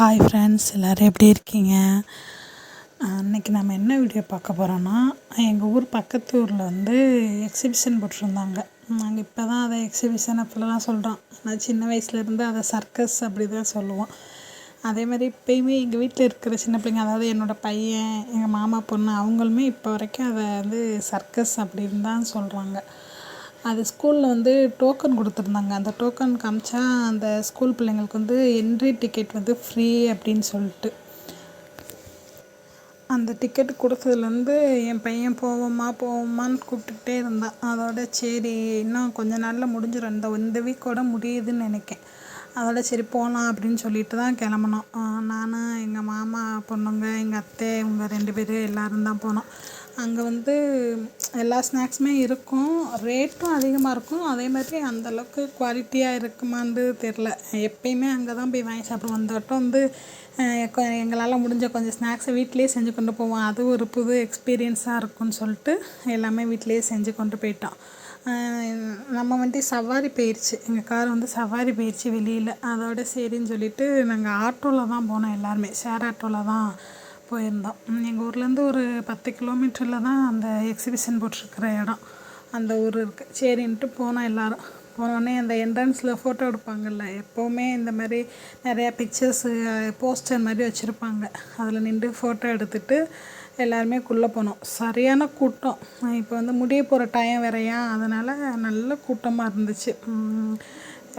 Hi friends, எல்லோரும் எப்படி இருக்கீங்க? இன்றைக்கி நம்ம என்ன வீடியோ பார்க்க போகிறோன்னா, எங்கள் ஊர் பக்கத்து ஊரில் எக்ஸிபிஷன் போட்டிருந்தாங்க. நாங்கள் இப்போ தான் அதை எக்ஸிபிஷன் அப்படிலாம் சொல்கிறோம். ஆனால் சின்ன வயசுலேருந்து அதை சர்க்கஸ் அப்படி தான் சொல்லுவோம். அதே மாதிரி இப்போயுமே எங்கள் வீட்டில் இருக்கிற சின்ன பிள்ளைங்க, அதாவது என்னோடய பையன், எங்கள் மாமா பொண்ணு, அவங்களுமே இப்போ வரைக்கும் அதை சர்க்கஸ் அப்படின்னு தான் சொல்கிறாங்க. அது ஸ்கூலில் டோக்கன் கொடுத்துருந்தாங்க. அந்த டோக்கன் காமிச்சா அந்த ஸ்கூல் பிள்ளைங்களுக்கு என்ட்ரி டிக்கெட் ஃப்ரீ அப்படின்னு சொல்லிட்டு, அந்த டிக்கெட் கொடுத்ததுலேருந்து என் பையன் போவோமான்னு கூப்பிட்டுக்கிட்டே இருந்தான். அதோட சரி, இன்னும் கொஞ்ச நாளில் முடிஞ்சிடும், இந்த வீக்கோட முடியுதுன்னு நினைக்கேன். அதோட சரி போகலாம் அப்படின்னு சொல்லிட்டு தான் கிளம்புனோம். நான், எங்கள் மாமா பொண்ணுங்க, எங்கள் அத்தை, இவங்க 2 பேர் எல்லோரும் தான் போனோம். அங்கே எல்லா ஸ்நாக்ஸுமே இருக்கும், ரேட்டும் அதிகமாக இருக்கும். அதே மாதிரி அந்தளவுக்கு குவாலிட்டியாக இருக்குமான்னு தெரில. எப்பயுமே அங்கே தான் போய் வாங்கி சாப்பிடுவோம். அந்த வட்டம் எங்களால் முடிஞ்ச கொஞ்சம் ஸ்நாக்ஸை வீட்டிலேயே செஞ்சு கொண்டு போவோம். அது ஒரு புது எக்ஸ்பீரியன்ஸாக இருக்கும்னு சொல்லிட்டு எல்லாமே வீட்டிலேயே செஞ்சு கொண்டு போயிட்டோம். நம்ம சவாரி போயிடுச்சு, எங்கள் கார் சவாரி போயிடுச்சு வெளியில். அதோட சரின்னு சொல்லிவிட்டு நாங்கள் ஆட்டோவில் தான் போனோம். எல்லாருமே ஷேர் ஆட்டோவில் தான் போயிருந்தோம். எங்கள் ஊர்லேருந்து ஒரு 10 கிலோமீட்டரில் தான் அந்த எக்ஸிபிஷன் போட்டிருக்கிற இடம், அந்த ஊர் இருக்குது. சரின்ட்டு போனோம். எல்லோரும் போனோடனே அந்த என்ட்ரன்ஸில் ஃபோட்டோ எடுப்பாங்கள்ல, எப்போவுமே இந்த மாதிரி நிறையா பிக்சர்ஸு, போஸ்டர் மாதிரி வச்சுருப்பாங்க. அதில் நின்று ஃபோட்டோ எடுத்துகிட்டு எல்லாருமே குள்ளே போனோம். சரியான கூட்டம். இப்போ முடிய போகிற டைம் வேறையா, அதனால் நல்ல கூட்டமாக இருந்துச்சு.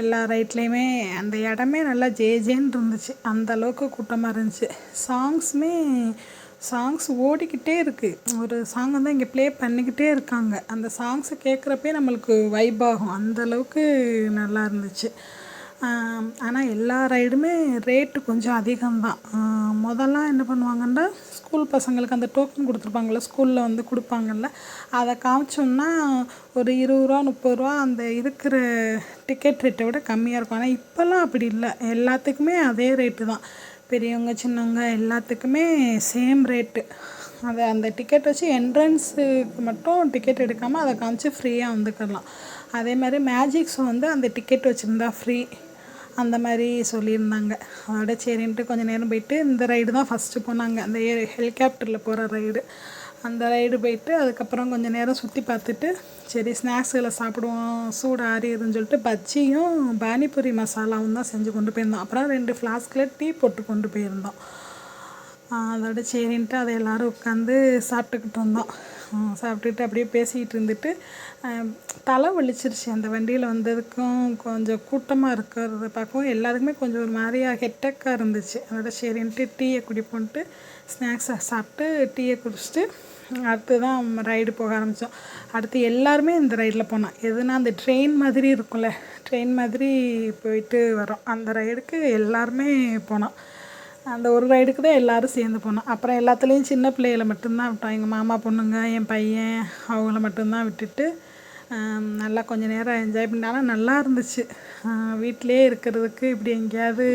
எல்லா ரைட்லேயுமே அந்த இடமே நல்லா ஜேன்னு இருந்துச்சு. அந்தளவுக்கு கூட்டமாக இருந்துச்சு. சாங்ஸ் ஓடிக்கிட்டே இருக்குது. ஒரு சாங் இங்கே ப்ளே பண்ணிக்கிட்டே இருக்காங்க. அந்த சாங்ஸை கேட்குறப்பே நம்மளுக்கு வைப் ஆகும். அந்தளவுக்கு நல்லா இருந்துச்சு. ஆனால் எல்லா ரைடுமே ரேட்டு கொஞ்சம் அதிகம்தான். முதல்லாம் என்ன பண்ணுவாங்கன்னா, ஸ்கூல் பசங்களுக்கு அந்த டோக்கன் கொடுத்துருப்பாங்கள்ல, ஸ்கூலில் கொடுப்பாங்கள்ல, அதை காமிச்சோம்னா ஒரு 20 ரூபா 30 ரூபா அந்த இருக்கிற டிக்கெட் ரேட்டை விட கம்மியாக இருக்கும். ஆனால் இப்போல்லாம் அப்படி இல்லை, எல்லாத்துக்குமே அதே ரேட்டு தான். பெரியவங்க சின்னவங்க எல்லாத்துக்குமே சேம் ரேட்டு. அந்த டிக்கெட் வச்சு என்ட்ரன்ஸுக்கு மட்டும் டிக்கெட் எடுக்காமல் அதை காமிச்சு ஃப்ரீயாக வந்துக்கலாம். அதே மாதிரி மேஜிக் ஷோ அந்த டிக்கெட் வச்சுருந்தா ஃப்ரீ, அந்த மாதிரி சொல்லியிருந்தாங்க. அதோட சரின்ட்டு கொஞ்சம் நேரம் போயிட்டு இந்த ரைடு தான் ஃபஸ்ட்டு போனாங்க, அந்த ஹெலிகாப்டரில் போகிற ரைடு. அந்த ரைடு போயிட்டு அதுக்கப்புறம் கொஞ்சம் நேரம் சுற்றி பார்த்துட்டு சரி ஸ்நாக்ஸுகளை சாப்பிடுவோம், சூடு ஆறிடுதுன்னு சொல்லிட்டு பஜ்ஜியும் பானிபூரி மசாலாவும் தான் செஞ்சு கொண்டு போயிருந்தோம். அப்புறம் 2 ஃப்ளாஸ்கில் டீ போட்டு கொண்டு போயிருந்தோம். அதோட சரின்ட்டு அதை எல்லோரும் உட்காந்து சாப்பிட்டுக்கிட்டு இருந்தோம். சாப்பிட்டுட்டு அப்படியே பேசிக்கிட்டு இருந்துட்டு தலை வலிச்சிருச்சு. அந்த வண்டியில் வந்ததுக்கும் கொஞ்சம் கூட்டமாக இருக்கிறத பார்க்கவும் எல்லாருக்குமே கொஞ்சம் ஒரு மாதிரியா ஹெட்டக்காக இருந்துச்சு. அதோட சரின்ட்டு டீயை குடிப்போன்ட்டு ஸ்நாக்ஸை சாப்பிட்டு டீயை குடிச்சிட்டு அடுத்து தான் ரைடு போக ஆரம்பித்தோம். அடுத்து எல்லாருமே இந்த ரைடில் போனோம். எதுனா அந்த ட்ரெயின் மாதிரி இருக்கும்ல, ட்ரெயின் மாதிரி போயிட்டு வரோம். அந்த ரைடுக்கு எல்லாருமே போனோம். அந்த ஒரு ரைடுக்கு தான் எல்லோரும் சேர்ந்து போனோம். அப்புறம் எல்லாத்துலேயும் சின்ன பிள்ளைகளை மட்டும்தான் விட்டோம். எங்கள் மாமா பொண்ணுங்க, என் பையன், அவங்கள மட்டும்தான் விட்டுட்டு நல்லா கொஞ்சம் நேரம் என்ஜாய் பண்ணாலும் நல்லா இருந்துச்சு. வீட்டிலே இருக்கிறதுக்கு இப்படி எங்கேயாவது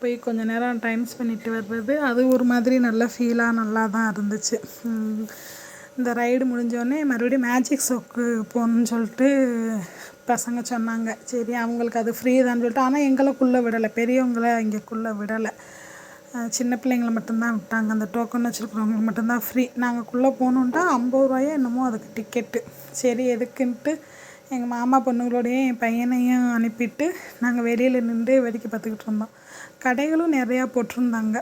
போய் கொஞ்சம் நேரம் டைம் பண்ணிட்டு வர்றது, அது ஒரு மாதிரி நல்ல ஃபீலாக நல்லா தான் இருந்துச்சு. இந்த ரைடு முடிஞ்சோடனே மறுபடியும் மேஜிக் ஷோக்கு போகணுன்னு சொல்லிட்டு பசங்க சொன்னாங்க. சரி அவங்களுக்கு அது ஃப்ரீ தான் சொல்லிட்டு, ஆனால் எங்களுக்குள்ளே விடலை, பெரியவங்கள இங்கேக்குள்ளே விடலை. சின்ன பிள்ளைங்கள மட்டும்தான் விட்டாங்க. அந்த டோக்கன் வச்சுருக்குறவங்களுக்கு மட்டும்தான் ஃப்ரீ. நாங்கள் குள்ளே போகணுன்ட்டா 50 ரூபாயோ என்னமோ அதுக்கு டிக்கெட்டு. சரி எதுக்குன்ட்டு எங்கள் மாமா பொண்ணுங்களோடையே என் பையனையும் அனுப்பிட்டு நாங்கள் வெளியில் நின்று வேடிக்கை பார்த்துக்கிட்டு இருந்தோம். கடைகளும் நிறையா போட்டிருந்தாங்க.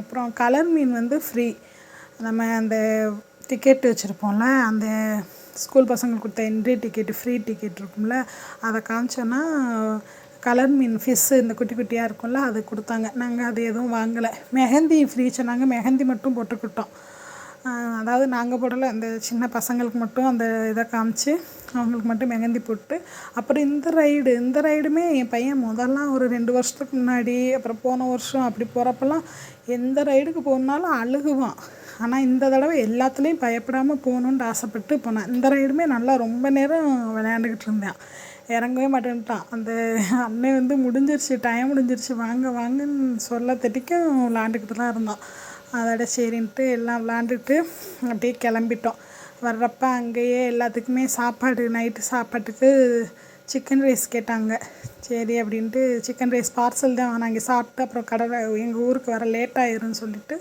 அப்புறம் கலர் மீன் ஃப்ரீ. நம்ம அந்த டிக்கெட்டு வச்சுருப்போம்ல, அந்த ஸ்கூல் பசங்களுக்கு கொடுத்த என்ட்ரி டிக்கெட்டு, ஃப்ரீ டிக்கெட் இருக்கும்ல, அதை காமிச்சோன்னா கலர் மீன் ஃபிஷ்ஷு இந்த குட்டி குட்டியாக இருக்கும்ல, அது கொடுத்தாங்க. நாங்கள் அது எதுவும் வாங்கலை. மெஹந்தி ஃப்ரீ சொன்னாங்க, மெஹந்தி மட்டும் போட்டுக்கிட்டோம். அதாவது நாங்கள் போடலை, அந்த சின்ன பசங்களுக்கு மட்டும் அந்த இதை காமிச்சு அவங்களுக்கு மட்டும் மெஹந்தி போட்டு. அப்புறம் இந்த ரைடுமே என் பையன் முதல்லாம் ஒரு 2 வருஷத்துக்கு முன்னாடி, அப்புறம் போன வருஷம் அப்படி போகிறப்பெல்லாம் எந்த ரைடுக்கு போகணுன்னாலும் அழுகுவான். ஆனால் இந்த தடவை எல்லாத்துலேயும் பயப்படாமல் போகணுன்ட்டு ஆசைப்பட்டு போனேன். இந்த ரைடுமே நல்லா ரொம்ப நேரம் விளையாண்டுக்கிட்டு இருந்தேன், இறங்கவே மாட்டேன்ட்டான். அந்த அண்ணன் முடிஞ்சிருச்சு, டைம் முடிஞ்சிருச்சு, வாங்க வாங்கன்னு சொல்ல தட்டிக்கும் விளாண்டுக்கிட்டு தான் இருந்தோம். அதோட சரின்ட்டு எல்லாம் விளாண்டுட்டு அப்படியே கிளம்பிட்டோம். வர்றப்ப அங்கேயே எல்லாத்துக்குமே சாப்பாடு, நைட்டு சாப்பாட்டுக்கு சிக்கன் ரைஸ் கேட்டாங்க. சரி அப்படின்ட்டு சிக்கன் ரைஸ் பார்சல் தான் வாங்கினேன். அங்கே சாப்பிட்டு அப்புறம் கடலை எங்கள் ஊருக்கு வர லேட் ஆயிரும்னு சொல்லிட்டு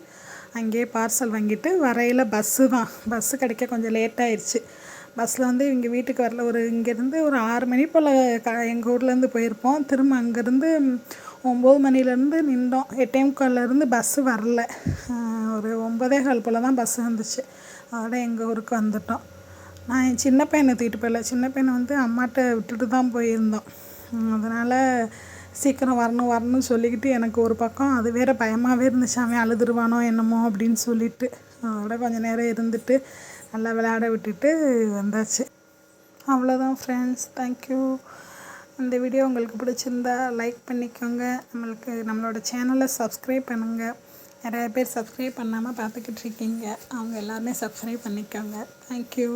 அங்கேயே பார்சல் வாங்கிட்டு வரையில் பஸ்ஸு கிடைக்க கொஞ்சம் லேட் ஆயிடுச்சு. பஸ்ஸில் வந்து எங்கள் வீட்டுக்கு வரல. இங்கேருந்து ஒரு 6 மணி போல் எங்கள் ஊர்லேருந்து போயிருப்போம். திரும்ப அங்கேருந்து 9 மணிலேருந்து நின்றோம். 8:45 பஸ்ஸு வரல. ஒரு 9:15 போல் தான் பஸ்ஸு வந்துச்சு. அதோட எங்கள் ஊருக்கு வந்துட்டோம். நான் என் சின்ன பையனை தூக்கிட்டு போகல. சின்ன பையனை வந்து அம்மாட்ட விட்டுட்டு தான் போயிருந்தோம். அதனால் சீக்கிரம் வரணும்னு சொல்லிக்கிட்டு எனக்கு ஒரு பக்கம் அது வேறு பயமாகவே இருந்துச்சு. அவன் அழுதுருவானோ என்னமோ அப்படின்னு சொல்லிட்டு அதோட கொஞ்சம் நேரம் இருந்துட்டு நல்லா விளையாட விட்டுட்டு வந்தாச்சு. அவ்வளோதான் ஃப்ரெண்ட்ஸ். தேங்க்யூ. இந்த வீடியோ உங்களுக்கு பிடிச்சிருந்தா லைக் பண்ணிக்கோங்க. நம்மளோட சேனலை சப்ஸ்கிரைப் பண்ணுங்கள். நிறைய பேர் சப்ஸ்கிரைப் பண்ணாமல் பார்த்துக்கிட்டு இருக்கீங்க. அவங்க எல்லாருமே சப்ஸ்கிரைப் பண்ணிக்கோங்க. தேங்க்யூ.